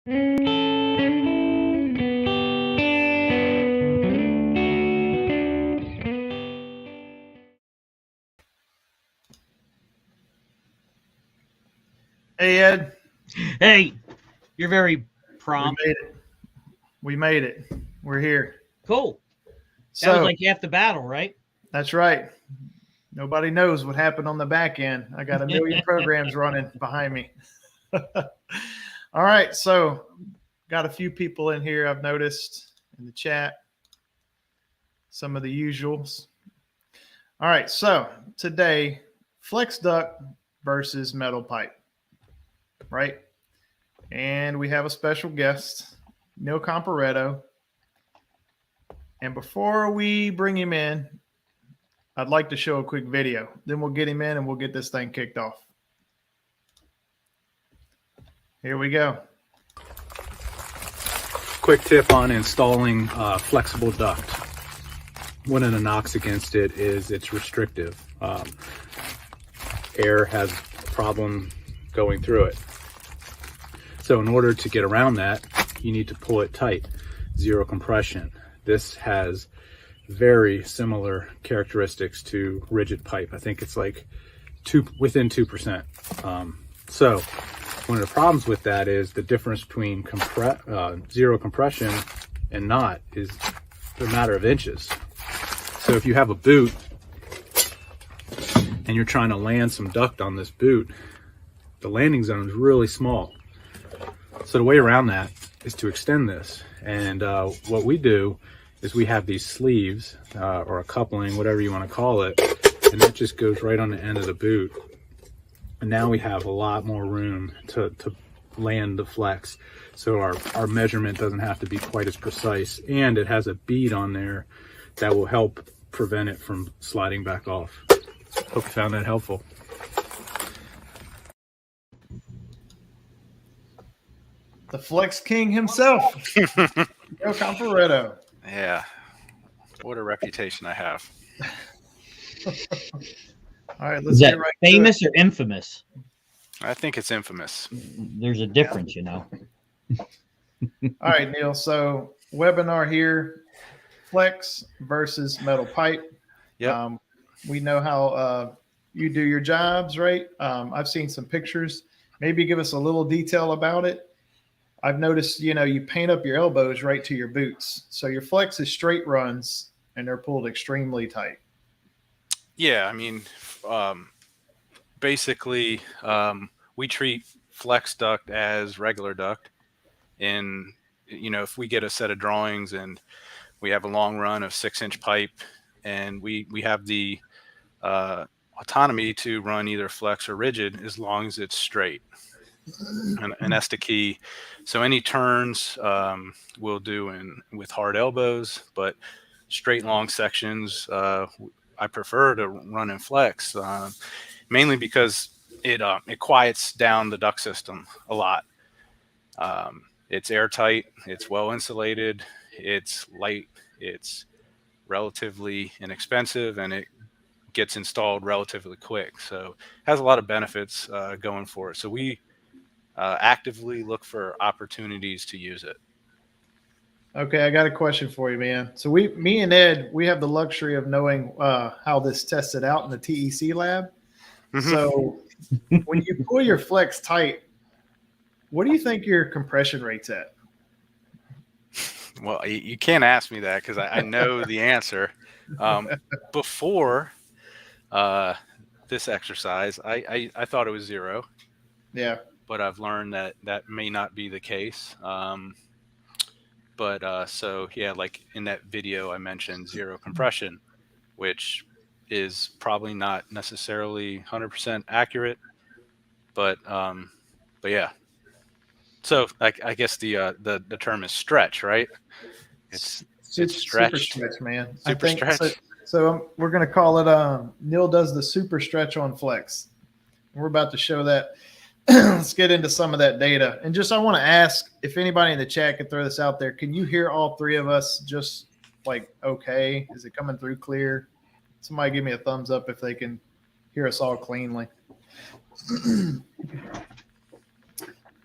Hey, Ed. Hey, you're very prompt. We made it. We made it. We're here. Cool. That was So like half the battle, right? that's right. Nobody knows what happened on the back end. I got a million programs running behind me. All right. So got a few people in here I've noticed in the chat. Some of the usuals. All right. So today, flex duct versus metal pipe. Right? And we have a special guest, Neil Comparetto. And before we bring him in, I'd like to show a quick video. Then we'll get him in and we'll get this thing kicked off. Here we go. Quick tip on installing flexible duct. One of the knocks against it is it's restrictive. Air has a problem going through it. So in order to get around that, you need to pull it tight, zero compression. This has very similar characteristics to rigid pipe. I think it's like within 2%. So one of the problems with that is the difference between zero compression and not is a matter of inches. So if you have a boot and you're trying to land some duct on this boot, the landing zone is really small. So the way around that is to extend this. And what we do is we have these sleeves or a coupling, whatever you want to call it, and that just goes right on the end of the boot. And now we have a lot more room to land the flex. So our measurement doesn't have to be quite as precise, and it has a bead on there that will help prevent it from sliding back off. Hope you found that helpful. The Flex King himself, Neil Comparetto. Yeah, what a reputation I have. All right, let's Is that get right famous to or infamous? I think it's infamous. There's a difference, you know. it. All right, Neil. So webinar here, flex versus metal pipe. Yeah. We know how you do your jobs, right? I've seen some pictures. Maybe give us a little detail about it. I've noticed, you paint up your elbows right to your boots. So your flex is straight runs and they're pulled extremely tight. Yeah, I mean, basically, we treat flex duct as regular duct. And, if we get a set of drawings and we have a long run of 6-inch pipe and we have the autonomy to run either flex or rigid as long as it's straight. And that's the key. So any turns we'll do with hard elbows, but straight long sections I prefer to run in flex, mainly because it quiets down the duct system a lot. It's airtight, it's well insulated, it's light, it's relatively inexpensive, and it gets installed relatively quick. So it has a lot of benefits going for it. So we actively look for opportunities to use it. Okay, I got a question for you, man. So me and Ed, we have the luxury of knowing how this tested out in the TEC lab. Mm-hmm. So when you pull your flex tight, what do you think your compression rate's at? Well, you can't ask me that because I know the answer. Before this exercise, I thought it was 0. Yeah. But I've learned that may not be the case. So yeah, like in that video I mentioned 0 compression, which is probably not necessarily 100% accurate, but yeah. So I guess the term is stretch, right? It's stretched. Super stretch, man. Super stretch. So we're going to call it Neil does the super stretch on flex. We're about to show that. Let's get into some of that data. And I want to ask if anybody in the chat can throw this out there. Can you hear all three of us just like, okay? Is it coming through clear? Somebody give me a thumbs up if they can hear us all cleanly.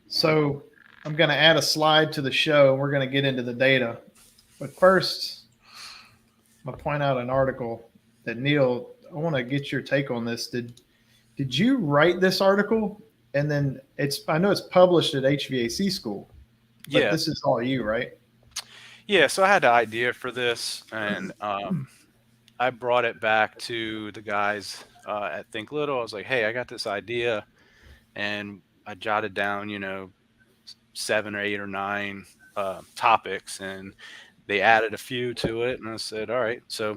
So I'm going to add a slide to the show and we're going to get into the data. But first, I'm going to point out an article that Neil, I want to get your take on this. Did you write this article? And then I know it's published at HVAC school, but Yeah. this is all you, right? Yeah. So I had the idea for this, and I brought it back to the guys at Think Little. I was like, hey, I got this idea. And I jotted down, 7 or 8 or 9 topics, and they added a few to it. And I said, all right. So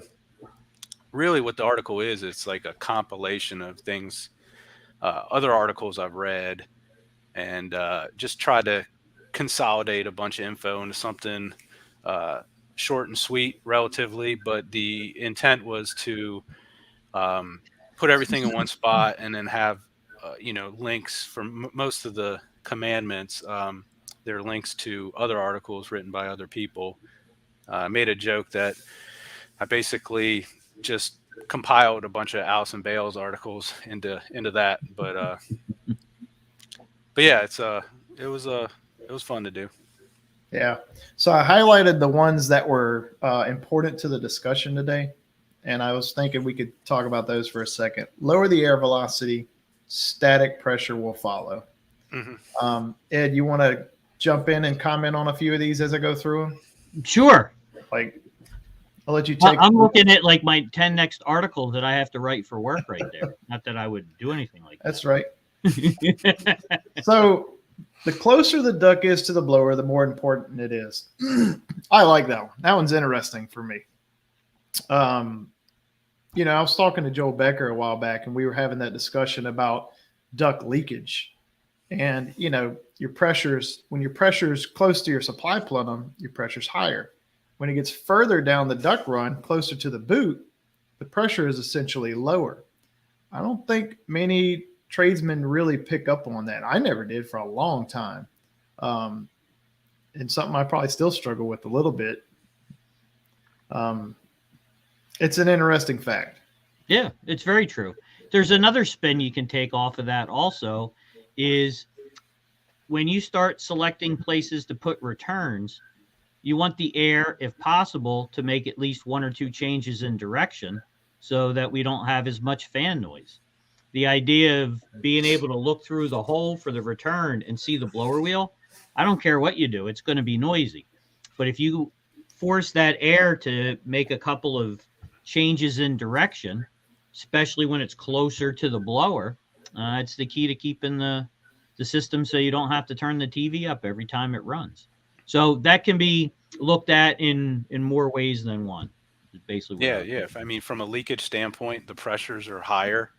really what the article is, it's like a compilation of things, other articles I've read, and just try to consolidate a bunch of info into something short and sweet relatively. But the intent was to put everything in one spot and then have, links from most of the commandments. There are links to other articles written by other people. I made a joke that I basically just compiled a bunch of Allison Bales articles into that. But yeah, it was fun to do. Yeah. So I highlighted the ones that were important to the discussion today. And I was thinking we could talk about those for a second. Lower the air velocity, static pressure will follow. Mm-hmm. Ed, you want to jump in and comment on a few of these as I go through them? Sure. Like, I'll let you take. I'm looking at like my 10 next articles that I have to write for work right there. Not that I would do anything like that. That's right. So the closer the duct is to the blower, the more important it is. I like that one. That one's interesting for me. I was talking to Joel Becker a while back, and we were having that discussion about duct leakage. And, your pressures, when your pressure's close to your supply plenum, your pressure's higher. When it gets further down the duct run, closer to the boot, the pressure is essentially lower. I don't think many tradesmen really pick up on that. I never did for a long time. And something I probably still struggle with a little bit. It's an interesting fact. Yeah, it's very true. There's another spin you can take off of that also is when you start selecting places to put returns, you want the air, if possible, to make at least 1 or 2 changes in direction so that we don't have as much fan noise. The idea of being able to look through the hole for the return and see the blower wheel, I don't care what you do, it's going to be noisy. But if you force that air to make a couple of changes in direction, especially when it's closer to the blower, it's the key to keeping the system so you don't have to turn the TV up every time it runs. So that can be looked at in more ways than one. Basically, Yeah. I mean, from a leakage standpoint, the pressures are higher,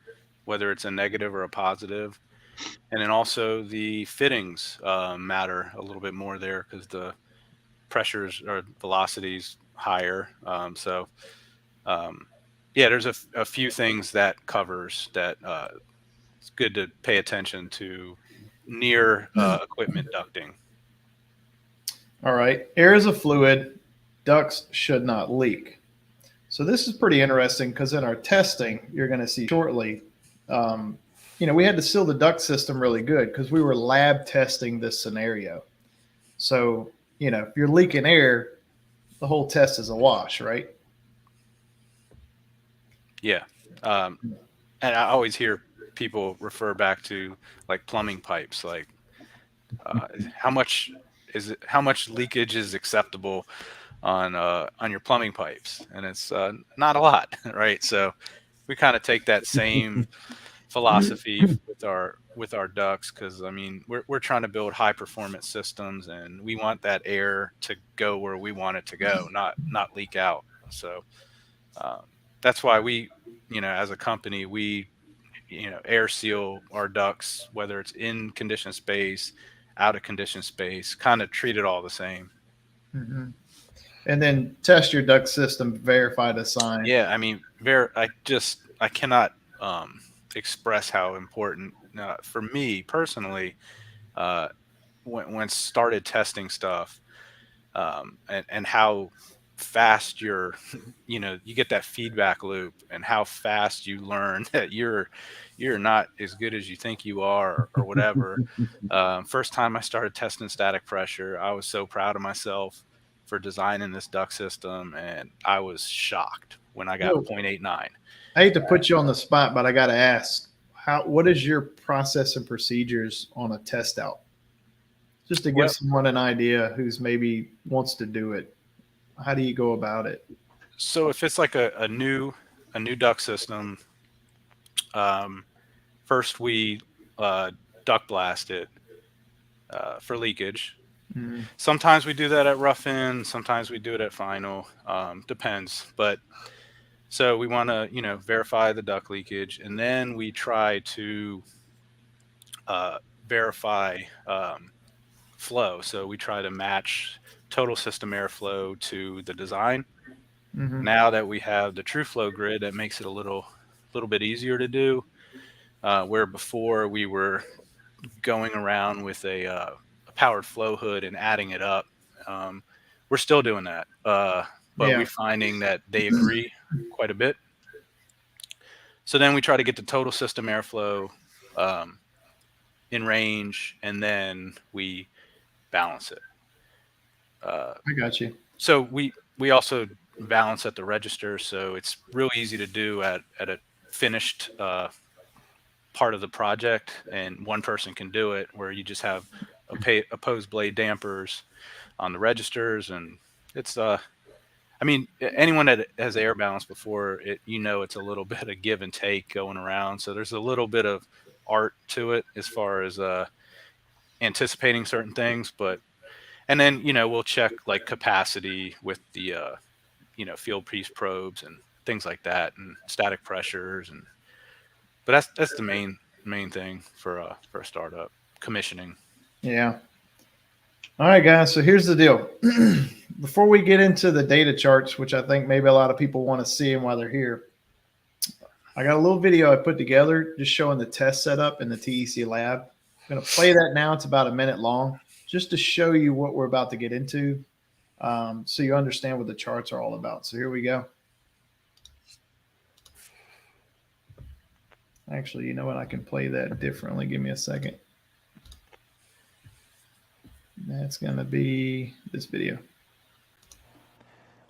whether it's a negative or a positive. And then also the fittings matter a little bit more there because the pressures or velocities higher. There's a few things that covers that it's good to pay attention to near equipment ducting. All right. Air is a fluid. Ducts should not leak. So this is pretty interesting because in our testing, you're going to see shortly, we had to seal the duct system really good because we were lab testing this scenario. So, if you're leaking air, the whole test is a wash, right? Yeah. And I always hear people refer back to like plumbing pipes, like how much leakage is acceptable on your plumbing pipes, and it's not a lot, right? So we kind of take that same philosophy with our ducts because I mean we're trying to build high performance systems, and we want that air to go where we want it to go, not leak out. So that's why we, as a company, we air seal our ducts, whether it's in conditioned space, out of conditioned space, kind of treat it all the same. Mm-hmm. And then test your duct system, verify the sign. Yeah, I mean, I cannot express how important for me personally when started testing stuff and how fast you get that feedback loop, and how fast you learn that you're not as good as you think you are, or whatever. First time I started testing static pressure, I was so proud of myself for designing this duct system, and I was shocked when I got Whoa. 0.89. I hate to put you on the spot, but I got to ask, what is your process and procedures on a test out? Just to give Well, someone an idea who's maybe wants to do it. How do you go about it? so if it's like a new duct system, first we duct blast it for leakage. Mm, Sometimes we do that at rough in, sometimes we do it at final, depends. But so we want to, verify the duct leakage, and then we try to verify flow. So we try to match total system airflow to the design. mhm. Now that we have the true flow grid, that makes it a little bit easier to do. Where before we were going around with a powered flow hood and adding it up. We're still doing that, but Yeah. we're finding that they agree quite a bit. So then we try to get the total system airflow in range, and then we balance it. I got you. So we also balance at the register, so it's real easy to do at a finished part of the project, and one person can do it, where you just have opposed blade dampers on the registers, and it's anyone that has air balance before, it's a little bit of give and take going around, so there's a little bit of art to it as far as anticipating certain things. And then we'll check like capacity with the field piece probes and things like that, and static pressures, but that's the main thing for a startup commissioning. Yeah. All right, guys. So here's the deal. Before we get into the data charts, which I think maybe a lot of people want to see them while they're here, I got a little video I put together just showing the test setup in the TEC lab. I'm going to play that now. It's about a minute long, just to show you what we're about to get into, so you understand what the charts are all about. So here we go. Actually, you know what? I can play that differently. Give me a second. That's going to be this video.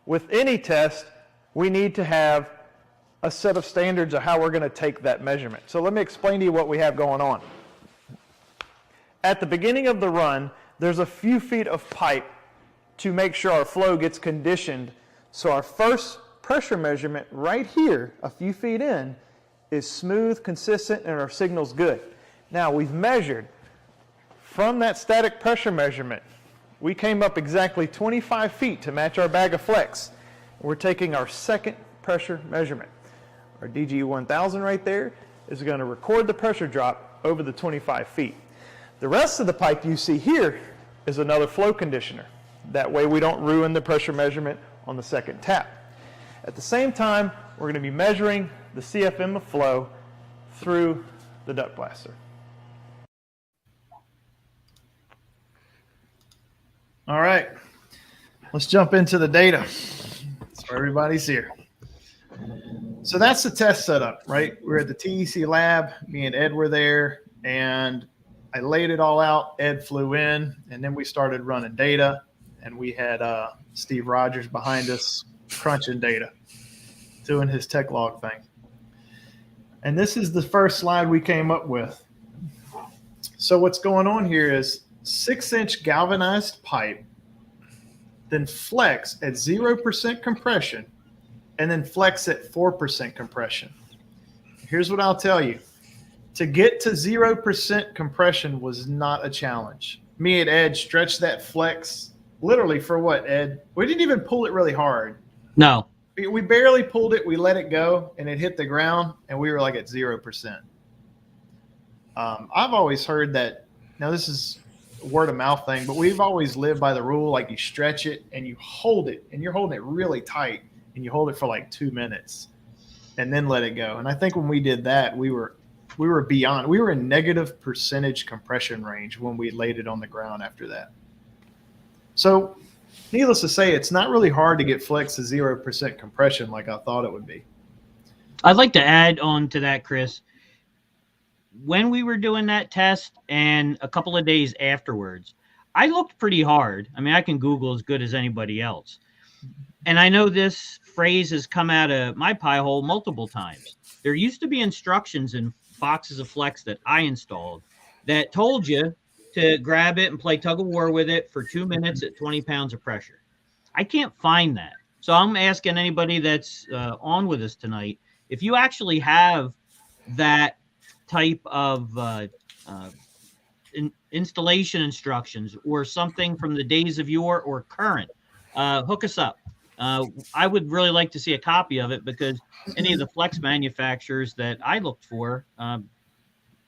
With any test, we need to have a set of standards of how we're going to take that measurement. So let me explain to you what we have going on. At the beginning of the run, there's a few feet of pipe to make sure our flow gets conditioned. So our first pressure measurement right here, a few feet in, is smooth, consistent, and our signal's good. Now we've measured from that static pressure measurement. We came up exactly 25 feet to match our bag of flex. We're taking our second pressure measurement. Our DG1000 right there is going to record the pressure drop over the 25 feet. The rest of the pipe you see here is another flow conditioner. That way we don't ruin the pressure measurement on the second tap. At the same time, we're going to be measuring the CFM of flow through the duct blaster. All right, let's jump into the data so everybody's here. So that's the test setup, right? We're at the TEC lab. Me and Ed were there, and I laid it all out. Ed flew in, and then we started running data, and we had Steve Rogers behind us crunching data, doing his tech log thing. And this is the first slide we came up with. So what's going on here is 6-inch galvanized pipe, then flex at 0% compression, and then flex at 4% compression. Here's what I'll tell you. To get to 0% compression was not a challenge. Me and Ed stretched that flex literally for what, Ed? We didn't even pull it really hard. No. We barely pulled it. We let it go, and it hit the ground, and we were like at 0%. I've always heard that, now this is a word of mouth thing, but we've always lived by the rule, like you stretch it and you hold it, and you're holding it really tight, and you hold it for like 2 minutes and then let it go. And I think when we did that, we were beyond, we were in negative percentage compression range when we laid it on the ground after that. So needless to say, it's not really hard to get flex to 0% compression like I thought it would be. I'd like to add on to that, Chris. When we were doing that test and a couple of days afterwards, I looked pretty hard. I mean, I can Google as good as anybody else. And I know this phrase has come out of my pie hole multiple times. There used to be instructions in boxes of flex that I installed that told you to grab it and play tug of war with it for 2 minutes at 20 pounds of pressure. I can't find that. So I'm asking anybody that's on with us tonight, if you actually have that type of installation instructions or something from the days of yore or current, hook us up. I would really like to see a copy of it, because any of the flex manufacturers that I looked for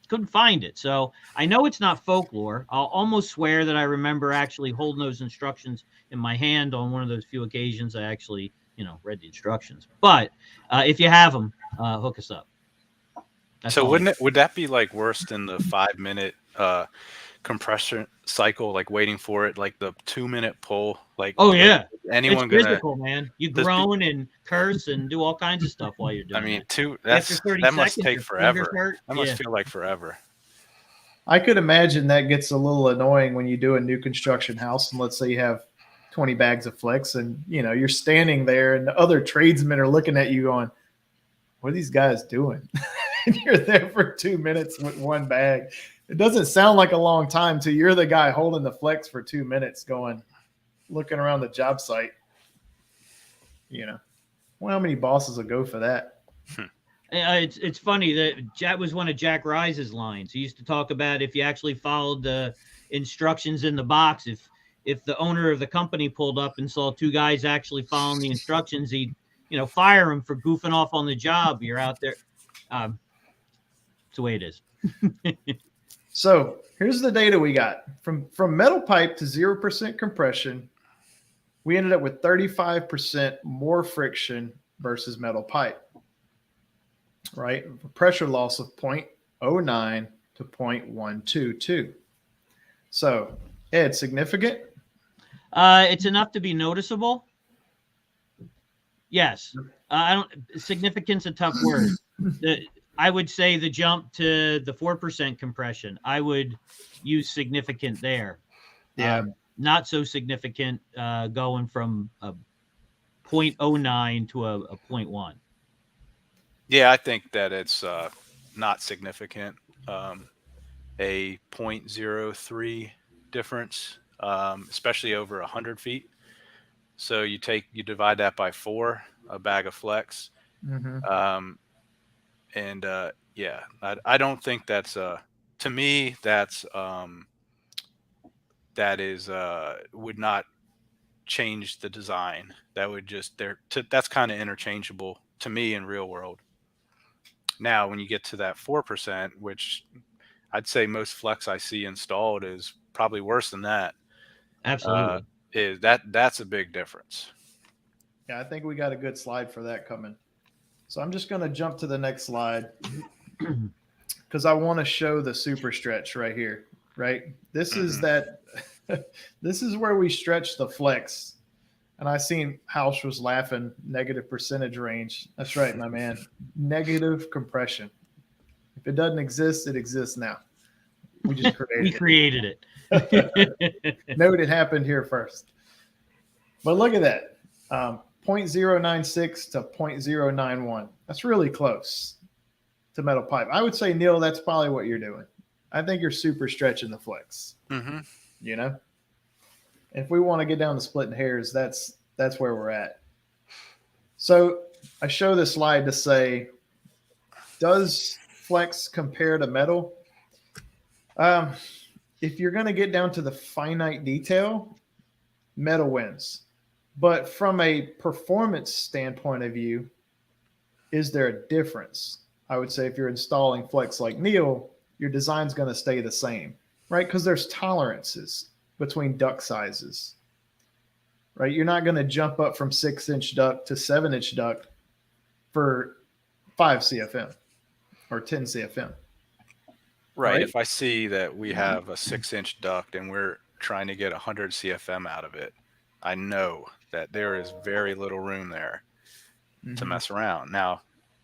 couldn't find it. So I know it's not folklore. I'll almost swear that I remember actually holding those instructions in my hand on one of those few occasions I actually, read the instructions. But if you have them, hook us up. That's So all. would that be like worse than the 5-minute compression cycle, like waiting for it, like the 2-minute pull? Like, Oh yeah, anyone it's gonna? physical, man. You Does groan and curse and do all kinds of stuff while you're I doing mean, it. that 30 must seconds, take your forever. fingers hurt. That must Yeah. feel like forever. I could imagine that gets a little annoying when you do a new construction house, and let's say you have 20 bags of flex, and you're standing there and the other tradesmen are looking at you going, what are these guys doing? And you're there for 2 minutes with one bag. It doesn't sound like a long time till you're the guy holding the flex for 2 minutes looking around the job site. Well, how many bosses will go for that? It's funny that was one of Jack Rise's lines. He used to talk about if you actually followed the instructions in the box, if the owner of the company pulled up and saw two guys actually following the instructions, he'd fire them for goofing off on the job. You're out there. It's the way it is. So here's the data we got from metal pipe to 0% compression. We ended up with 35% more friction versus metal pipe, right? Pressure loss of 0.09 to 0.122. So, Ed, significant? It's enough to be noticeable. Yes. Significant's a tough word. I would say the jump to the 4% compression, I would use significant there. Yeah. Not so significant going from a 0.09 to a 0.1. Yeah, I think that it's not significant. A 0.03 difference, especially over 100 feet. So you divide that by 4, a bag of flex. Mm-hmm. Yeah, I don't think that's to me that is would not change the design. That would just that's kind of interchangeable to me in real world. Now, when you get to that 4%, which I'd say most flex I see installed is probably worse than that. Absolutely. That's a big difference. Yeah, I think we got a good slide for that coming. So I'm just going to jump to the next slide because I want to show the super stretch right here, right? This is this is where we stretch the flex. And I seen House was laughing, negative percentage range. That's right, my man. Negative compression. If it doesn't exist, it exists now. We just created it. Note it happened here first. But look at that. 0.096 to 0.091. That's really close to metal pipe. I would say, Neil, that's probably what you're doing. I think you're super stretching the flex. Mm-hmm. If we want to get down to splitting hairs, that's where we're at. So I show this slide to say, does flex compare to metal? If you're going to get down to the finite detail, metal wins. But from a performance standpoint of view, is there a difference? I would say if you're installing flex like Neil, your design's going to stay the same, right? Because there's tolerances between duct sizes, right? You're not going to jump up from 6-inch duct to 7-inch duct for 5 CFM or 10 CFM. Right. If I see that we have a 6-inch duct and we're trying to get 100 CFM out of it, I know that there is very little room there to mess around. Now,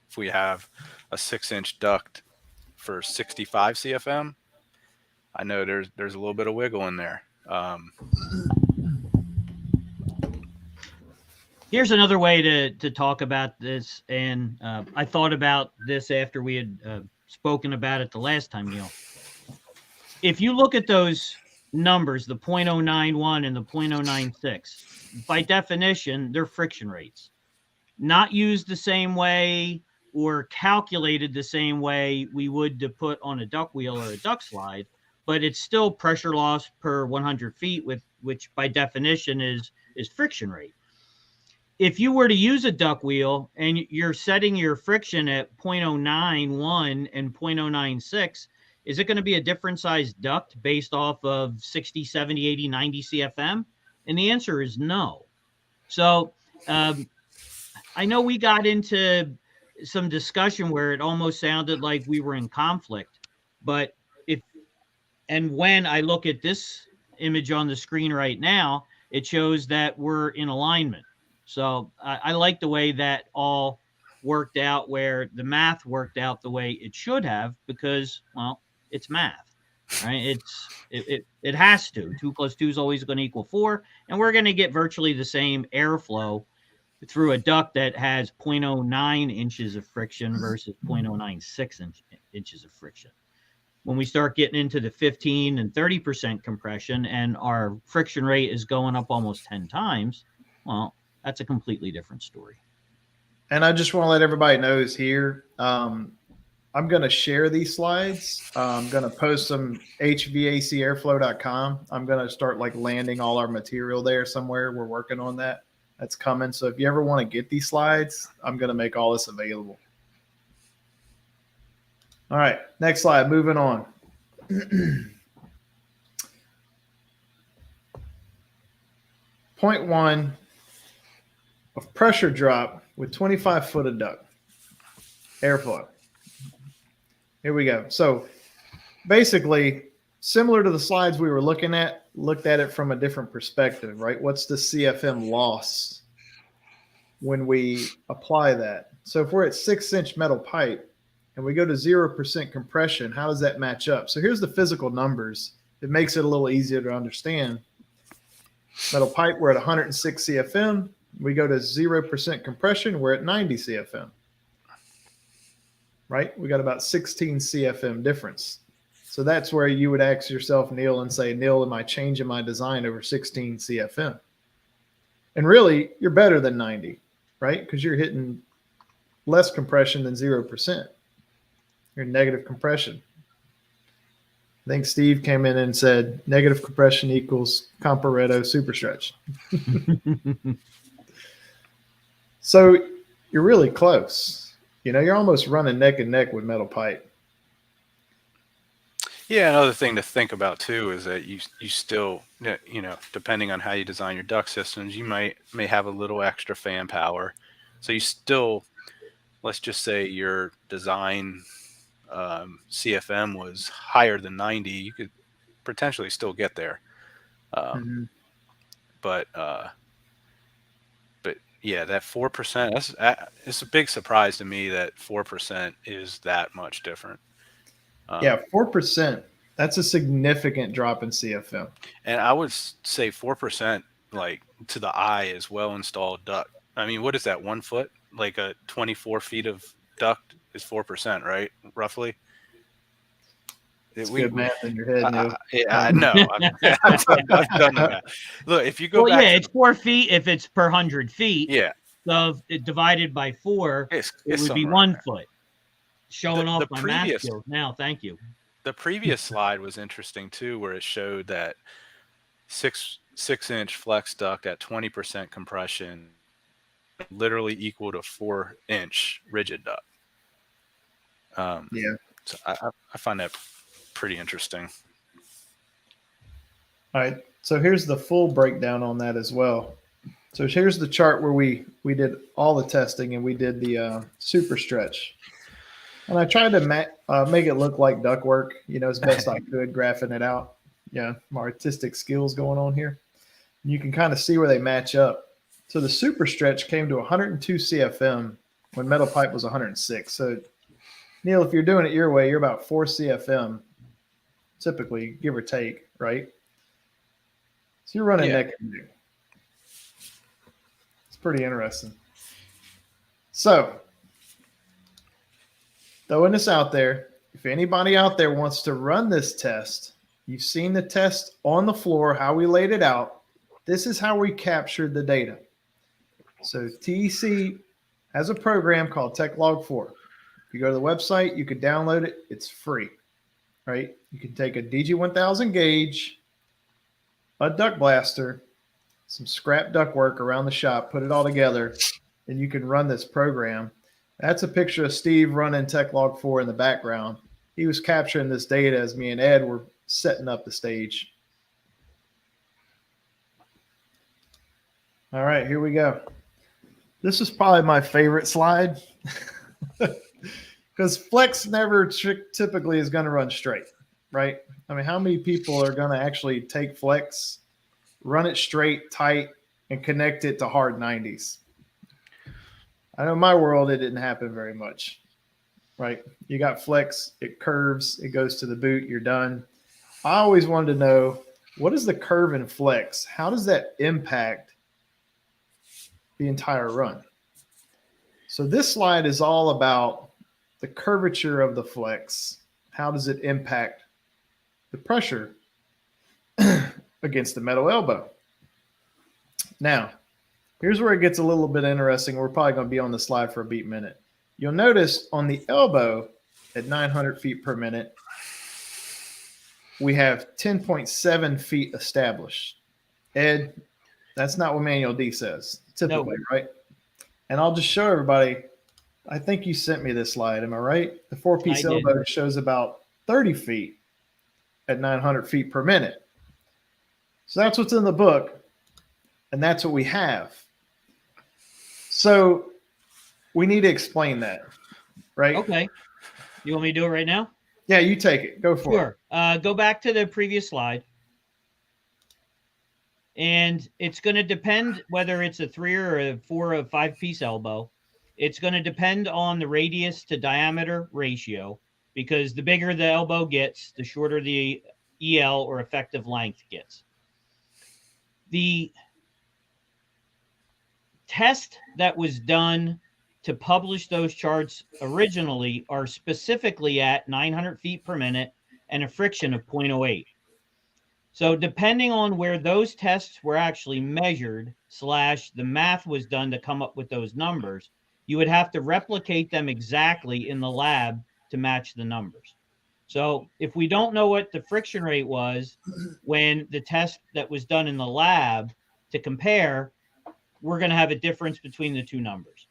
if we have a 6-inch duct for 65 CFM, I know there's a little bit of wiggle in there. Here's another way to talk about this, and I thought about this after we had spoken about it the last time, Neil. If you look at those numbers, the 0.091 and the 0.096, by definition, they're friction rates. Not used the same way or calculated the same way we would to put on a duct wheel or a duct slide, but it's still pressure loss per 100 feet, which by definition is friction rate. If you were to use a duct wheel and you're setting your friction at 0.091 and 0.096, is it going to be a different size duct based off of 60, 70, 80, 90 CFM? And the answer is no. So I know we got into some discussion where it almost sounded like we were in conflict, but when I look at this image on the screen right now, it shows that we're in alignment. So I like the way that all worked out, where the math worked out the way it should have, because, well, it's math, right? It has to. 2 + 2 is always going to equal 4, and we're going to get virtually the same airflow through a duct that has 0.09 inches of friction versus 0.096 inches of friction. When we start getting into the 15 and 30% compression and our friction rate is going up almost 10 times, well, that's a completely different story. And I just want to let everybody know is here. I'm going to share these slides. I'm going to post them HVACairflow.com. I'm going to start like landing all our material there somewhere. We're working on that. That's coming. So if you ever want to get these slides, I'm going to make all this available. All right, next slide, moving on. Point 1 of pressure drop with 25 foot of duct airflow. Here we go. So basically, similar to the slides we were looking at, looked at it from a different perspective, right? What's the CFM loss when we apply that? So if we're at 6-inch metal pipe and we go to 0% compression, how does that match up? So here's the physical numbers. It makes it a little easier to understand. Metal pipe, we're at 106 CFM. We go to 0% compression, we're at 90 CFM. Right? We got about 16 CFM difference. So that's where you would ask yourself, Neil, and say, Neil, am I changing my design over 16 CFM? And really, you're better than 90, right? Because you're hitting less compression than 0%. You're negative compression. I think Steve came in and said negative compression equals Comparetto super stretch. So you're really close. You know, you're almost running neck and neck with metal pipe. Yeah, another thing to think about too is that you still, you know, depending on how you design your duct systems, you may have a little extra fan power. So you still, let's just say your design CFM was higher than 90, you could potentially still get there. But yeah, that 4%, it's a big surprise to me that 4% is that much different. Yeah, 4%. That's a significant drop in CFM. And I would say 4%, like to the eye, is well installed duct. I mean, what is that, 1 foot? Like a 24 feet of duct is 4%, right? Roughly. It's good math in your head, Neil. I know. I've done that. Look, if you go back. Well, yeah, it's 4 feet if it's per 100 feet. Yeah. So it divided by 4, it would be 1 foot. Showing off my math skills now. Thank you. The previous slide was interesting too, where it showed that 6-inch flex duct at 20% compression literally equal to 4-inch rigid duct. Yeah. So I find that pretty interesting. All right. So here's the full breakdown on that as well. So here's the chart where we did all the testing and we did the super stretch. And I tried to make it look like ductwork, you know, as best I could, graphing it out. Yeah, my artistic skills going on here. You can kind of see where they match up. So the super stretch came to 102 CFM when metal pipe was 106. So Neil, if you're doing it your way, you're about 4 CFM, typically, give or take, right? So you're running neck and neck. It's pretty interesting. So, throwing this out there, if anybody out there wants to run this test, you've seen the test on the floor, how we laid it out. This is how we captured the data. So TEC has a program called TechLog 4. If you go to the website, you can download it. It's free, right? You can take a DG1000 gauge, a duct blaster, some scrap duct work around the shop, put it all together, and you can run this program. That's a picture of Steve running TechLog 4 in the background. He was capturing this data as me and Ed were setting up the stage. All right, here we go. This is probably my favorite slide because flex never typically is going to run straight, right? I mean, how many people are going to actually take flex, run it straight, tight, and connect it to hard 90s? I know in my world, it didn't happen very much, right? You got flex, it curves, it goes to the boot, you're done. I always wanted to know, what is the curve in flex? How does that impact the entire run? So this slide is all about the curvature of the flex. How does it impact the pressure against the metal elbow? Now, here's where it gets a little bit interesting. We're probably going to be on the slide for a beat minute. You'll notice on the elbow at 900 feet per minute, we have 10.7 feet established. Ed, that's not what Manual D says, typically, no. Right? And I'll just show everybody. I think you sent me this slide. Am I right? The 4-piece elbow shows about 30 feet at 900 feet per minute. So that's what's in the book, and that's what we have. So we need to explain that, right? Okay. You want me to do it right now? Yeah, you take it. Go for it. Sure. Go back to the previous slide. And it's going to depend whether it's a 3 or a 4 or 5-piece elbow. It's going to depend on the radius to diameter ratio, because the bigger the elbow gets, the shorter the EL or effective length gets. The test that was done to publish those charts originally are specifically at 900 feet per minute and a friction of 0.08. So depending on where those tests were actually measured / the math was done to come up with those numbers, you would have to replicate them exactly in the lab to match the numbers. So if we don't know what the friction rate was when the test that was done in the lab to compare, we're going to have a difference between the two numbers.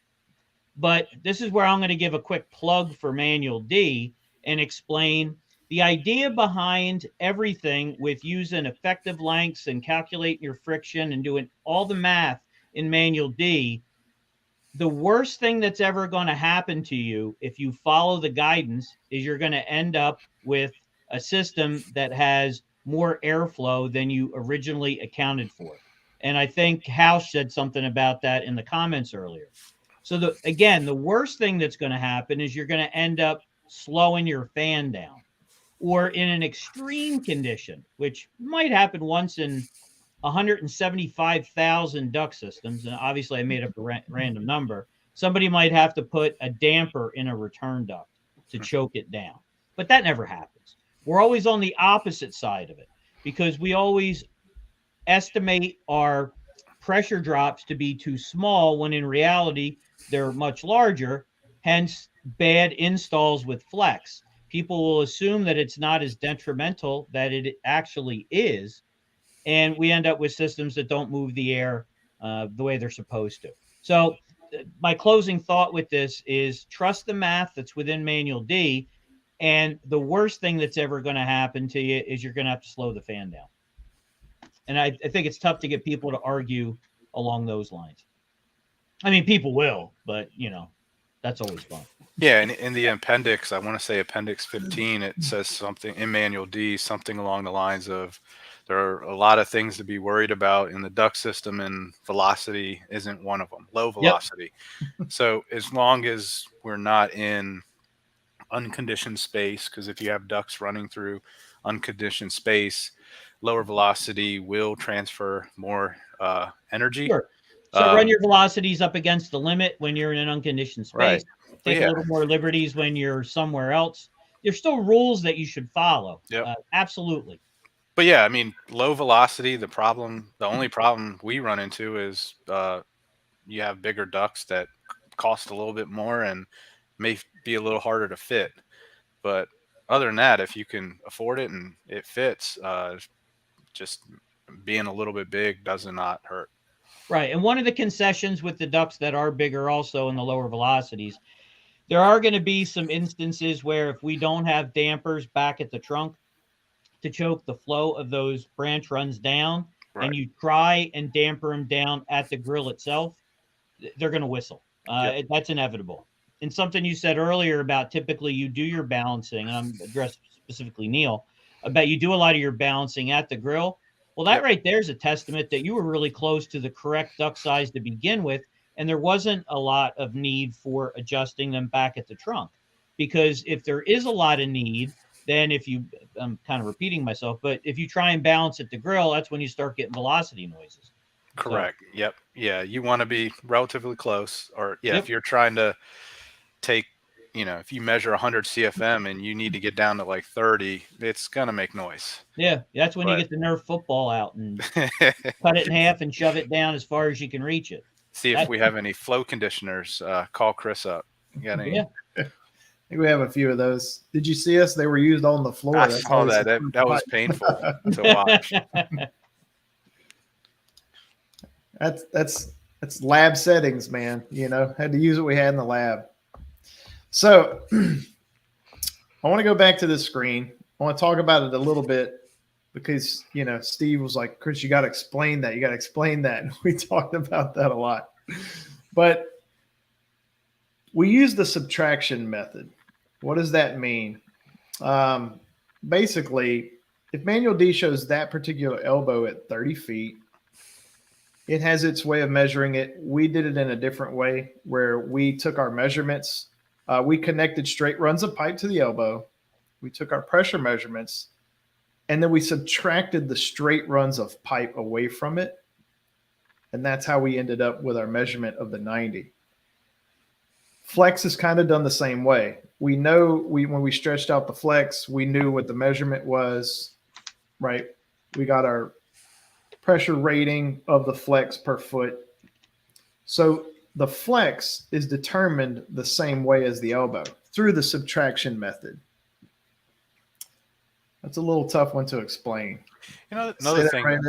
But this is where I'm going to give a quick plug for Manual D and explain the idea behind everything with using effective lengths and calculating your friction and doing all the math in Manual D. The worst thing that's ever going to happen to you if you follow the guidance is you're going to end up with a system that has more airflow than you originally accounted for. And I think House said something about that in the comments earlier. So again, the worst thing that's going to happen is you're going to end up slowing your fan down. Or in an extreme condition, which might happen once in 175,000 duct systems, and obviously I made up a random number, somebody might have to put a damper in a return duct to choke it down. But that never happens. We're always on the opposite side of it because we always estimate our pressure drops to be too small when in reality they're much larger, hence bad installs with flex. People will assume that it's not as detrimental that it actually is. And we end up with systems that don't move the air the way they're supposed to. So my closing thought with this is trust the math that's within Manual D. And the worst thing that's ever going to happen to you is you're going to have to slow the fan down. And I think it's tough to get people to argue along those lines. I mean, people will, but, you know, that's always fun. Yeah, and in the appendix, I want to say appendix 15, it says something in Manual D, something along the lines of there are a lot of things to be worried about in the duct system, and velocity isn't one of them. Low velocity. So as long as we're not in unconditioned space, because if you have ducts running through unconditioned space, lower velocity will transfer more energy. Sure. So run your velocities up against the limit when you're in an unconditioned space. Right. Take a little more liberties when you're somewhere else. There's still rules that you should follow. Yep. Absolutely. But yeah, I mean, low velocity, the only problem we run into is you have bigger ducts that cost a little bit more and may be a little harder to fit. But other than that, if you can afford it and it fits, just being a little bit big does not hurt. Right. And one of the concessions with the ducts that are bigger also in the lower velocities, there are going to be some instances where if we don't have dampers back at the trunk to choke the flow of those branch runs down, and you try and damper them down at the grill itself, they're going to whistle. That's inevitable. And something you said earlier about typically you do your balancing, and I'm addressing specifically Neil, about you do a lot of your balancing at the grill. Well, that right there is a testament that you were really close to the correct duct size to begin with, and there wasn't a lot of need for adjusting them back at the trunk. Because if there is a lot of need, then I'm kind of repeating myself, but if you try and balance at the grill, that's when you start getting velocity noises. Correct. So, yep. Yeah. You want to be relatively close, or if you're trying to take, if you measure 100 CFM and you need to get down to like 30, it's going to make noise. Yeah. That's when you get the Nerf football out and cut it in half and shove it down as far as you can reach it. See if we have any flow conditioners. Call Chris up. You got any? Yeah. I think we have a few of those. Did you see us? They were used on the floor. I saw that. That was painful to watch. That's lab settings, man. Had to use what we had in the lab. So I want to go back to this screen. I want to talk about it a little bit because, Steve was like, Chris, you got to explain that. You got to explain that. And we talked about that a lot. But we use the subtraction method. What does that mean? Basically, if manual D shows that particular elbow at 30 feet, it has its way of measuring it. We did it in a different way where we took our measurements. We connected straight runs of pipe to the elbow. We took our pressure measurements, and then we subtracted the straight runs of pipe away from it. And that's how we ended up with our measurement of the 90. Flex is kind of done the same way. We know when we stretched out the flex, we knew what the measurement was, right? We got our pressure rating of the flex per foot. So the flex is determined the same way as the elbow through the subtraction method. That's a little tough one to explain. Another thing. Right,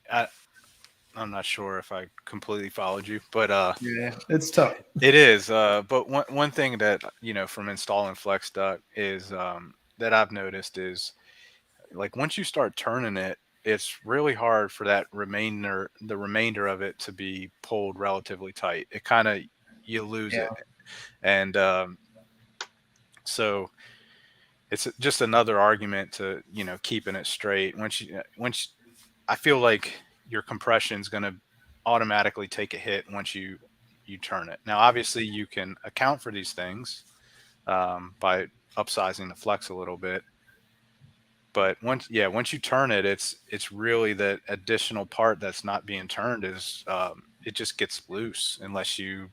Ed? I'm not sure if I completely followed you, but yeah, it's tough. It is. But one thing that from installing flex duct is that I've noticed is like once you start turning it, it's really hard for the remainder of it to be pulled relatively tight. It kind of you lose it, and so it's just another argument to keeping it straight. Once I feel like your compression is going to automatically take a hit once you turn it. Now, obviously, you can account for these things by upsizing the flex a little bit. But once you turn it, it's really the additional part that's not being turned is it just gets loose unless you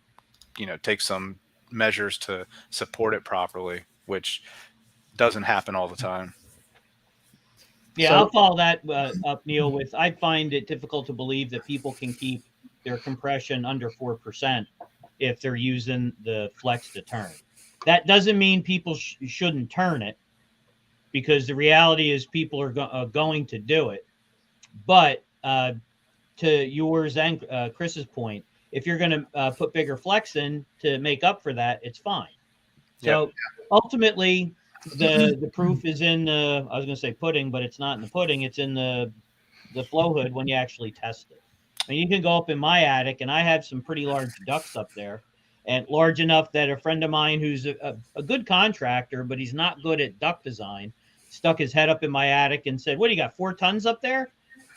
take some measures to support it properly, which doesn't happen all the time. Yeah, I'll follow that up, Neil, with I find it difficult to believe that people can keep their compression under 4% if they're using the flex to turn. That doesn't mean people shouldn't turn it, because the reality is people are going to do it. But to yours and Chris's point, if you're going to put bigger flex in to make up for that, it's fine. So ultimately, the proof is in the, I was going to say pudding, but it's not in the pudding. It's in the flow hood when you actually test it. I mean, you can go up in my attic, and I have some pretty large ducts up there, and large enough that a friend of mine who's a good contractor, but he's not good at duct design, stuck his head up in my attic and said, "What do you got, 4 tons up there?"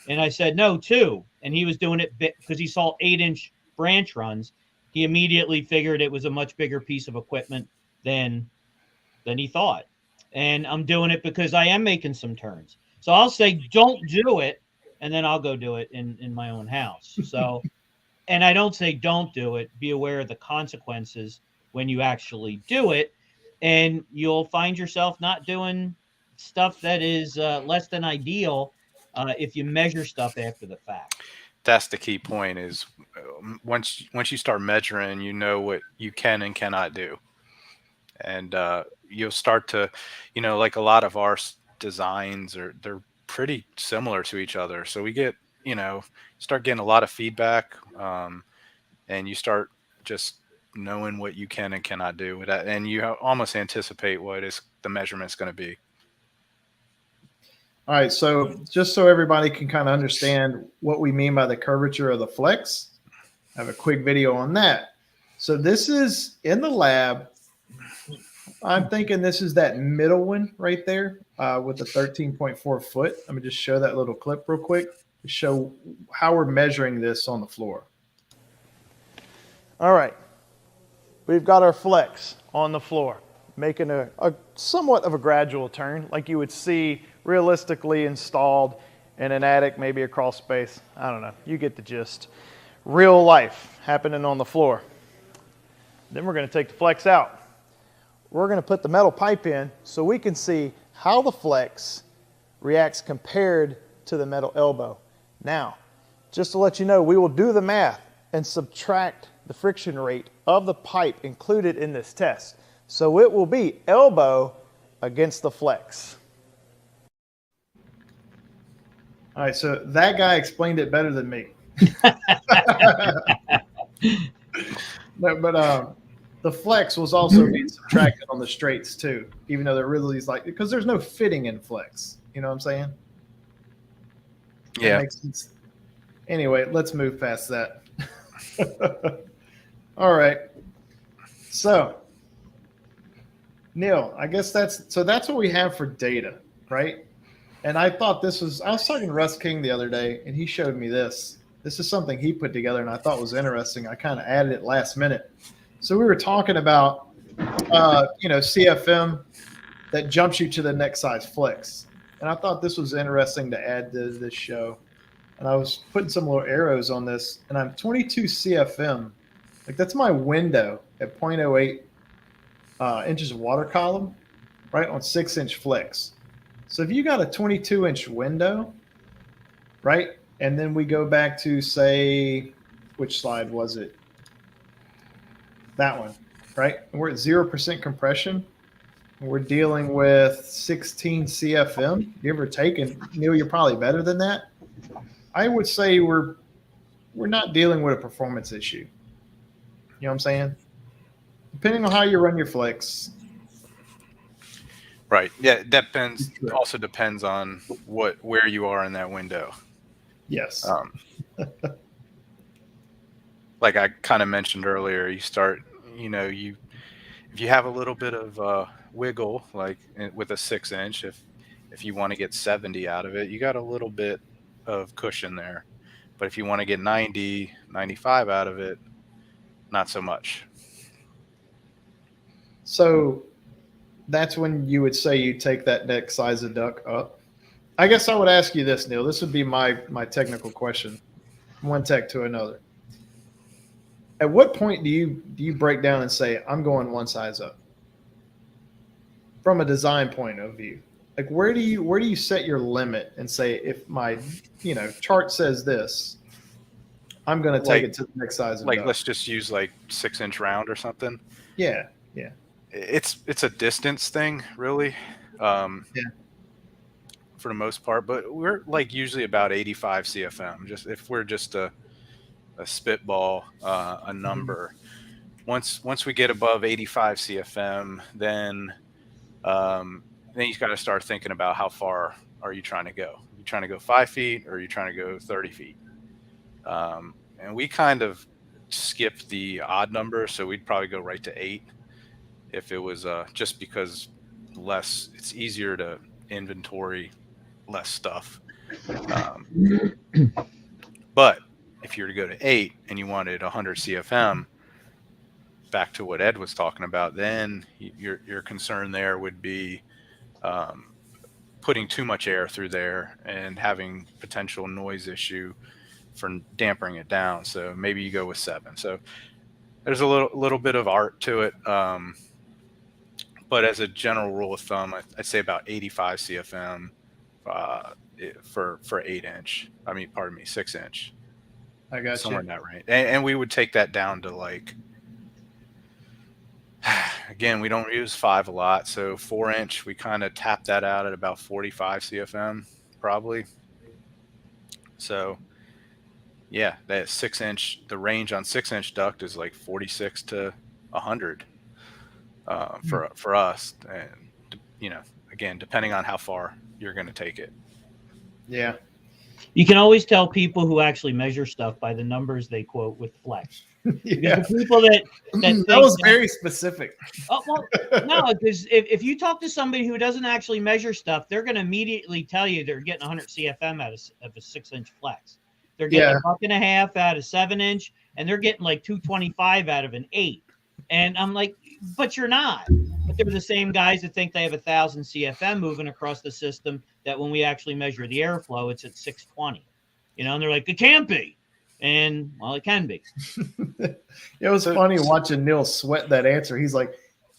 And I said, "No, 2." And he was doing it because he saw 8-inch branch runs. He immediately figured it was a much bigger piece of equipment than he thought. And I'm doing it because I am making some turns. So I'll say, don't do it, and then I'll go do it in my own house. So, and I don't say don't do it. Be aware of the consequences when you actually do it, and you'll find yourself not doing stuff that is less than ideal if you measure stuff after the fact. That's the key point is once you start measuring, you know what you can and cannot do. And you'll start to, like a lot of our designs they're pretty similar to each other. So we get, start getting a lot of feedback, and you start just knowing what you can and cannot do with that. And you almost anticipate what is the measurement's going to be. All right, so just so everybody can kind of understand what we mean by the curvature of the flex, I have a quick video on that. So this is in the lab. I'm thinking this is that middle one right there with the 13.4 foot. Let me just show that little clip real quick to show how we're measuring this on the floor. All right, we've got our flex on the floor, making a somewhat of a gradual turn like you would see realistically installed in an attic, maybe a crawl space. I don't know, you get the gist. Real life happening on the floor. Then we're going to take the flex out. We're going to put the metal pipe in so we can see how the flex reacts compared to the metal elbow. Now, just to let you know, we will do the math and subtract the friction rate of the pipe included in this test. So it will be elbow against the flex. All right, so that guy explained it better than me. But the flex was also being subtracted on the straights too, even though there really is because there's no fitting in flex. You know what I'm saying? Yeah. That makes sense. Anyway, let's move past that. All right. So, Neil, I guess that's what we have for data, right? And I thought I was talking to Russ King the other day, and he showed me this. This is something he put together, and I thought was interesting. I kind of added it last minute. So we were talking about, CFM that jumps you to the next size flex. And I thought this was interesting to add to this show. And I was putting some little arrows on this, and I'm 22 CFM. Like that's my window at 0.08 inches of water column, right, on 6-inch flex. So if you got a 22-inch window, right, and then we go back to, say, which slide was it? That one, right? And we're at 0% compression. And we're dealing with 16 CFM, give or take. And Neil, you're probably better than that. I would say we're not dealing with a performance issue. You know what I'm saying? Depending on how you run your flex. Right. Yeah, that also depends on where you are in that window. Yes. Like I kind of mentioned earlier, you start, if you have a little bit of wiggle, like with a 6-inch, if you want to get 70 out of it, you got a little bit of cushion there. But if you want to get 90, 95 out of it, not so much. So that's when you would say you take that next size of duct up. I guess I would ask you this, Neil. This would be my technical question, one tech to another. At what point do you break down and say, I'm going one size up? From a design point of view. Like where do you set your limit and say, if my chart says this, I'm going to take it to the next size of duct. Let's just use 6-inch round or something. Yeah. It's a distance thing, really. For the most part, but we're usually about 85 CFM. Just if we're just a spitball, a number. Once we get above 85 CFM, then you got to start thinking about how far are you trying to go. Are you trying to go 5 feet, or are you trying to go 30 feet? And we kind of skipped the odd number, so we'd probably go right to 8 if it was just because it's easier to inventory less stuff. But if you were to go to 8 and you wanted 100 CFM, back to what Ed was talking about, then your concern there would be putting too much air through there and having potential noise issue for dampering it down. So maybe you go with 7. So there's a little bit of art to it. But as a general rule of thumb, I'd say about 85 CFM for 8-inch. I mean, pardon me, 6-inch. I got Somewhere you. in that range. And we would take that down to like, again, we don't use 5 a lot. So 4-inch, we kind of tap that out at about 45 CFM probably. So yeah, that 6-inch, the range on 6-inch duct is like 46 to 100 for us. And, you know, again, depending on how far you're going to take it. Yeah. You can always tell people who actually measure stuff by the numbers they quote with flex. Yeah. The people that think That was very specific. Oh, well, no, because if you talk to somebody who doesn't actually measure stuff, they're going to immediately tell you they're getting 100 CFM out of a 6-inch flex. They're getting $1.50 out of 7-inch, and they're getting like 225 out of an 8. And I'm like, but you're not. But they're the same guys that think they have 1,000 CFM moving across the system that when we actually measure the airflow, it's at 620. You know, and they're like, it can't be. And, well, it can be. It was funny watching Neil sweat that answer. He's like,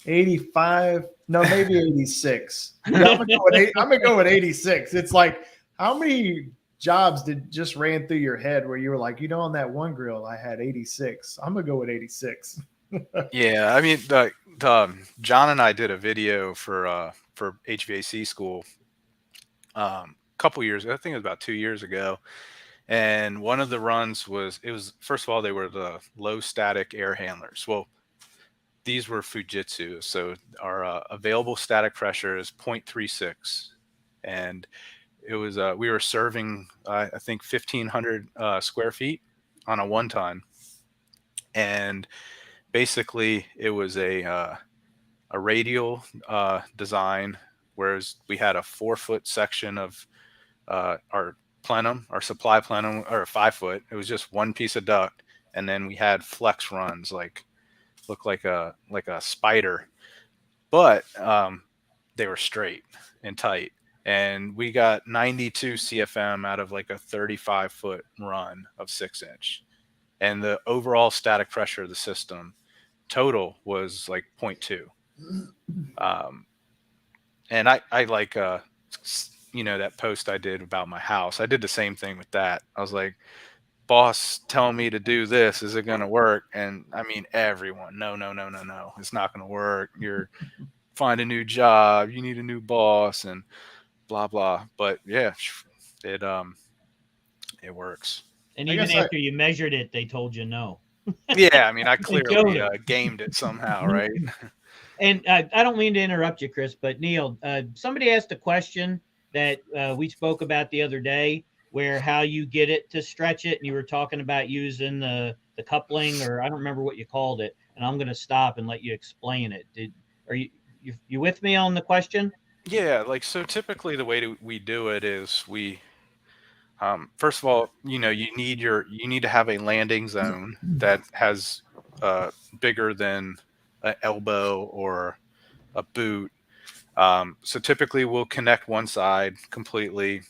85, no, maybe 86. Yeah, I'm gonna go with 86. It's like, how many jobs just ran through your head where you were like, you know, on that one grill I had 86. I'm gonna go with 86. Yeah, I mean, John and I did a video for HVAC school a couple years ago. I think it was about 2 years ago. And one of the runs was first of all, they were the low static air handlers. Well, these were Fujitsu. So our available static pressure is 0.36. And it was, we were serving, I think 1,500 square feet on a 1-ton. And basically it was a radial design, whereas we had a 4-foot section of our plenum, our supply plenum, or a 5-foot. It was just one piece of duct, and then we had flex runs, look like a spider, but they were straight and tight. And we got 92 CFM out of like a 35-foot run of 6-inch, and the overall static pressure of the system total was like 0.2. And I like you know, that post I did about my house, I did the same thing with that. I was like, boss telling me to do this, is it going to work? And I mean, everyone, no, it's not going to work. You're find a new job, you need a new boss, and blah blah. But yeah, it works. And even after you measured it, they told you no. Yeah, I mean, I clearly gamed it somehow, right? And I don't mean to interrupt you, Chris, but Neil, somebody asked a question that we spoke about the other day, where how you get it to stretch it, and you were talking about using the coupling, or I don't remember what you called it, and I'm going to stop and let you explain it. Are you with me on the question? Yeah, like, so typically the way we do it is we first of all, you know, you need to have a landing zone that has bigger than an elbow or a boot. So typically we'll connect one side completely,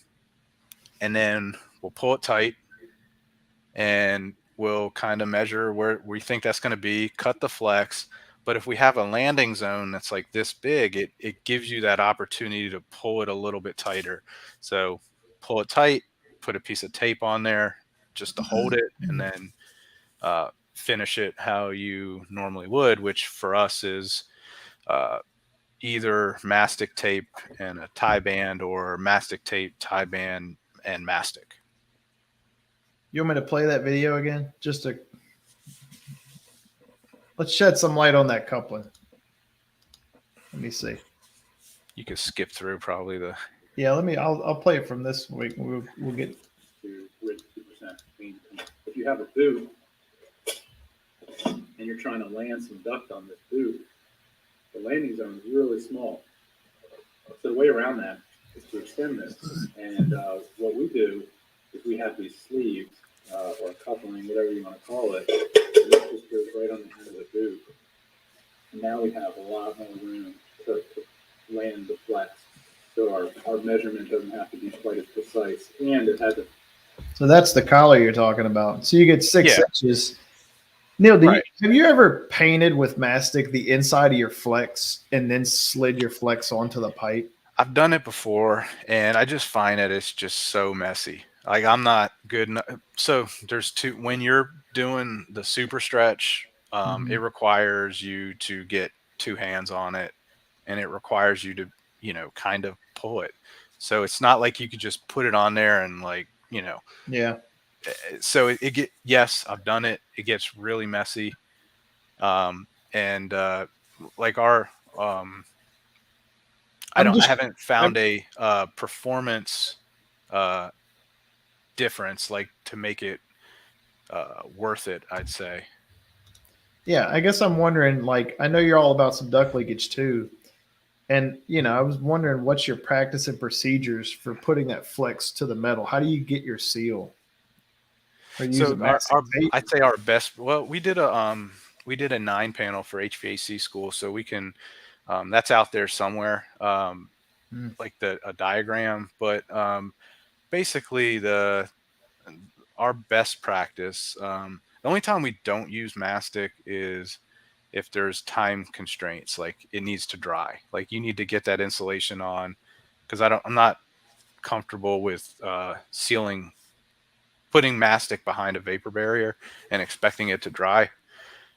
and then we'll pull it tight, and we'll kind of measure where we think that's going to be, cut the flex. But if we have a landing zone that's like this big, it gives you that opportunity to pull it a little bit tighter. So pull it tight, put a piece of tape on there just to hold it, and then finish it how you normally would, which for us is either mastic tape and a tie band, or mastic tape, tie band, and mastic. You want me to play that video again? Let's shed some light on that coupling. Let me see. You could skip through probably the. Yeah, I'll play it from this week. We'll get to 2%. If you have a boot and you're trying to land some duct on this boot, the landing zone is really small. So the way around that is to extend this. And what we do is we have these sleeves or coupling, whatever you want to call it. And this just goes right on the end of the boot. And now we have a lot more room to land the flex. So our measurement doesn't have to be quite as precise. And it has a So that's the collar you're talking about. So you get 6 Yeah. inches. Neil, Right. have you ever painted with mastic the inside of your flex and then slid your flex onto the pipe? I've done it before, and I just find that it's just so messy. Like I'm not good enough. So there's two. When you're doing the super stretch, it requires you to get 2 hands on it, and it requires you to, kind of pull it. So it's not like you could just put it on there and Yeah. So it get yes, I've done it. It gets really messy, and like our I haven't found a performance difference like to make it worth it, I'd say. Yeah, I guess I'm wondering, like, I know you're all about some duct leakage too. And, I was wondering what's your practice and procedures for putting that flex to the metal? How do you get your seal? Or use So a mastic tape? I'd say our best. Well, we did a 9 panel for HVAC school, so we can that's out there somewhere, Mm. like a diagram. But basically, our best practice. The only time we don't use mastic is if there's time constraints, like it needs to dry, like you need to get that insulation on, because I'm not comfortable with putting mastic behind a vapor barrier and expecting it to dry.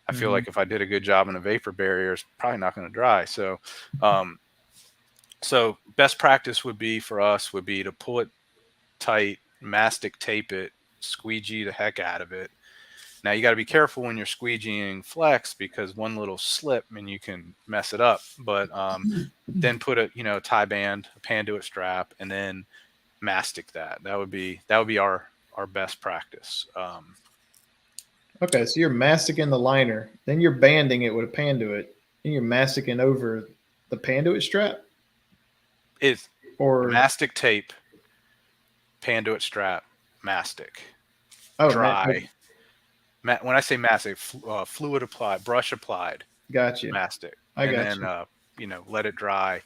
I feel like if I did a good job in a vapor barrier, it's probably not going to dry. So, so best practice would be for us would be to pull it tight, mastic tape it, squeegee the heck out of it. Now you got to be careful when you're squeegeeing flex, because one little slip and you can mess it up. But then put a tie band, a Panduit strap, and then mastic that. That would be our best practice. Okay, so you're masticing the liner, then you're banding it with a Panduit, and you're masticing over the Panduit strap? It's Or mastic tape, Panduit strap, mastic, oh, dry. When I say mastic, fluid applied, brush applied, gotcha. mastic, I and got then let it dry,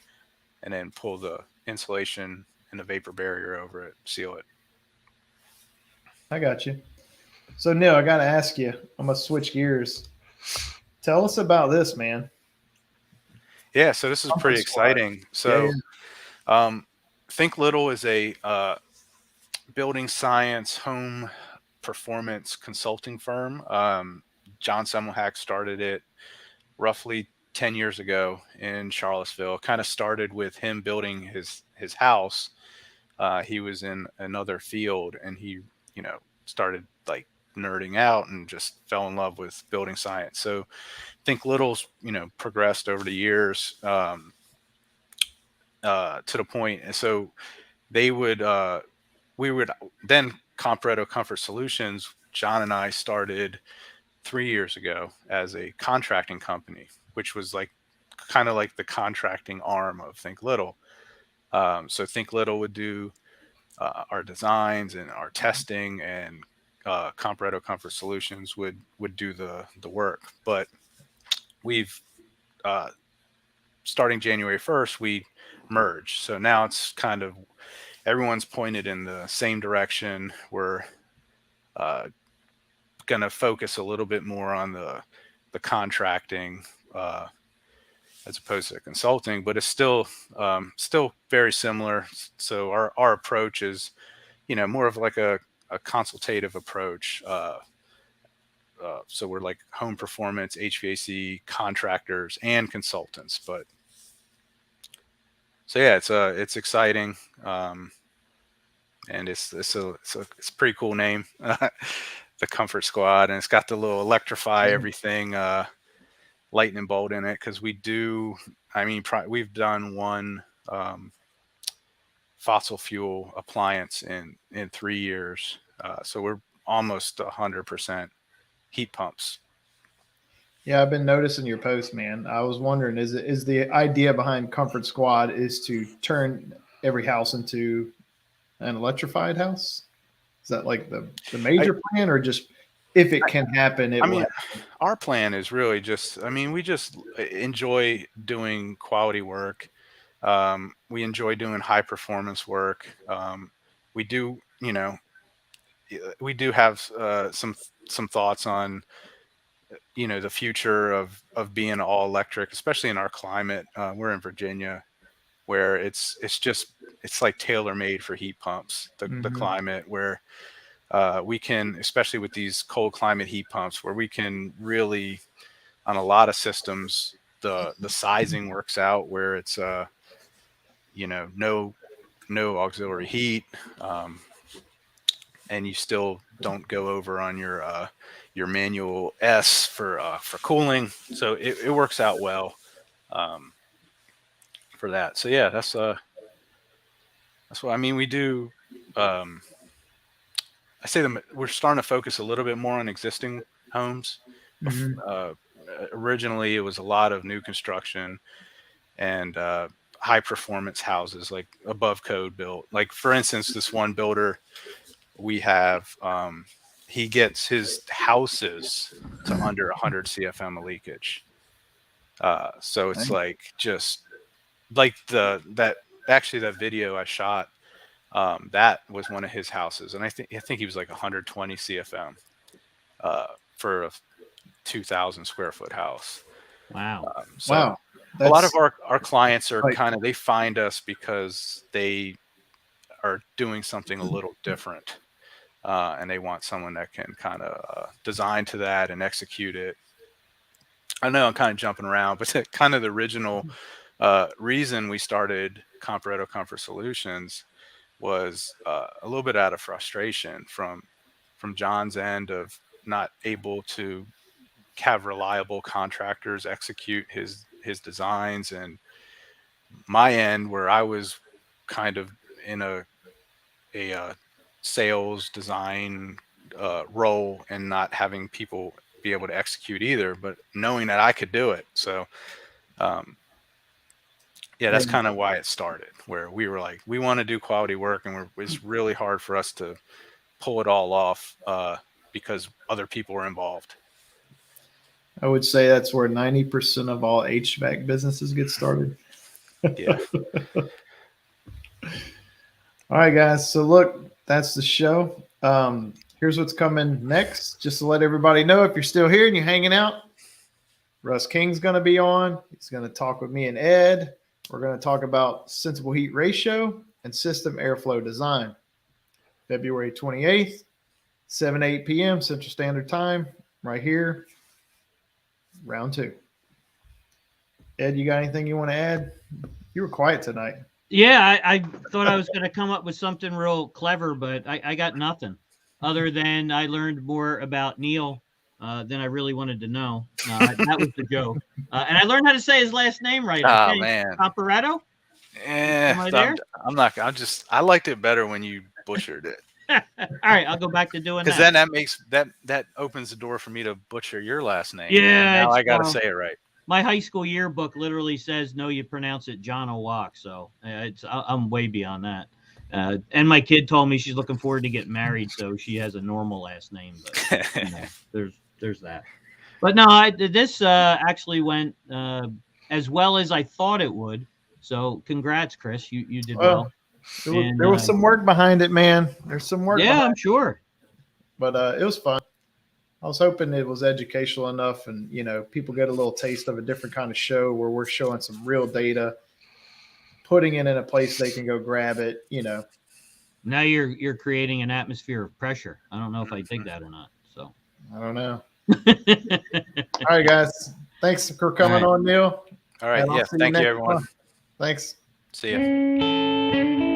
and then pull the insulation and the vapor barrier over it, seal it. I got you. So Neil, I got to ask you. I'm gonna switch gears. Tell us about this, man. Yeah, so this is Comfort pretty Squad. exciting. So, Think Little is a building science home performance consulting firm. John Semmelhack started it roughly 10 years ago in Charlottesville. Kind of started with him building his house. He was in another field, and he started like nerding out and just fell in love with building science. So Think Little's progressed over the years to the point, and so they would we would then Comparetto Comfort Solutions. John and I started 3 years ago as a contracting company, which was like kind of like the contracting arm of Think Little. So Think Little would do our designs and our testing, and Comparetto Comfort Solutions would do the work. But we've starting January 1st, we merged. So now it's kind of everyone's pointed in the same direction. We're going to focus a little bit more on the contracting as opposed to consulting, but it's still very similar. So our approach is more of like a consultative approach. So we're like home performance, HVAC contractors and consultants. But so yeah, it's exciting. And it's a pretty cool name, the Comfort Squad, and it's got the little electrify everything lightning bolt in it, because we do. I mean, we've done one fossil fuel appliance in 3 years, so we're almost 100% heat pumps. Yeah, I've been noticing your post, man. I was wondering, is the idea behind Comfort Squad is to turn every house into an electrified house? Is that like the major plan, or just if it can happen, it I will mean, happen? our plan is really just, I mean, we just enjoy doing quality work. We enjoy doing high performance work. We do, you know, we do have some thoughts on, you know, the future of being all electric, especially in our climate. We're in Virginia, where it's like tailor made for heat pumps. The Mhm. climate where we can, especially with these cold climate heat pumps, where we can really, on a lot of systems, the sizing works out where it's you know, no auxiliary heat, um, and you still don't go over on your manual S for cooling. So it works out well um, for that. So yeah, that's what I mean. We do. Um, I say we're starting to focus a little bit more on existing homes. Mhm. Uh, Originally, it was a lot of new construction and high performance houses, like above code built. Like for instance, this one builder we have, he gets his houses to under 100 CFM of leakage. So it's Dang. like just like that actually that video I shot, that was one of his houses, and I think he was like 120 CFM for a 2,000 square foot house. Wow. So Wow. a lot of That's our clients are like, kind of, they find us because they are doing something a little different, and they want someone that can kind of design to that and execute it. I know I'm kind of jumping around, but kind of the original reason we started Comparetto Comfort Solutions was a little bit out of frustration from John's end of not able to have reliable contractors execute his designs, and my end where I was kind of in a sales design role and not having people be able to execute either, but knowing that I could do it. So um, yeah, that's and kind of why it started, where we were like, we want to do quality work, and it's really hard for us to pull it all off because other people are involved. I would say that's where 90% of all HVAC businesses get started. Yeah. All right, guys. So look, that's the show. Here's what's coming next. Just to let everybody know, if you're still here and you're hanging out, Russ King's going to be on. He's going to talk with me and Ed. We're going to talk about sensible heat ratio and system airflow design. February 28th, 7 8 p.m. Central Standard Time, right here. Round 2. Ed, you got anything you want to add? You were quiet tonight. Yeah, I thought I was going to come up with something real clever, but I got nothing other than I learned more about Neil than I really wanted to know. That was the joke. And I learned how to say his last name right. I Oh think man. Comparetto. Am I I'm, there? I'm not. I liked it better when you butchered it, All right, I'll go back to doing because that. then that makes that opens the door for me to butcher your last name. Yeah, And now it's, I got to well, say it right. my high school yearbook literally says no, you pronounce it Janowiak. So I'm way beyond that. And my kid told me she's looking forward to getting married, so she has a normal last name. But you know, there's that. But no, this actually went as well as I thought it would. So congrats, Chris. You did well. There was some work behind it, man. There's some work Yeah, behind I'm sure. it, but it was fun. I was hoping it was educational enough, and people get a little taste of a different kind of show where we're showing some real data, putting it in a place they can go grab it. Now you're creating an atmosphere of pressure. I don't know if I dig that or not. So I don't know. All right, guys. Thanks for coming on, Neil. All right. And I'll Yeah. see you Thank you, next everyone. month. Thanks. See ya.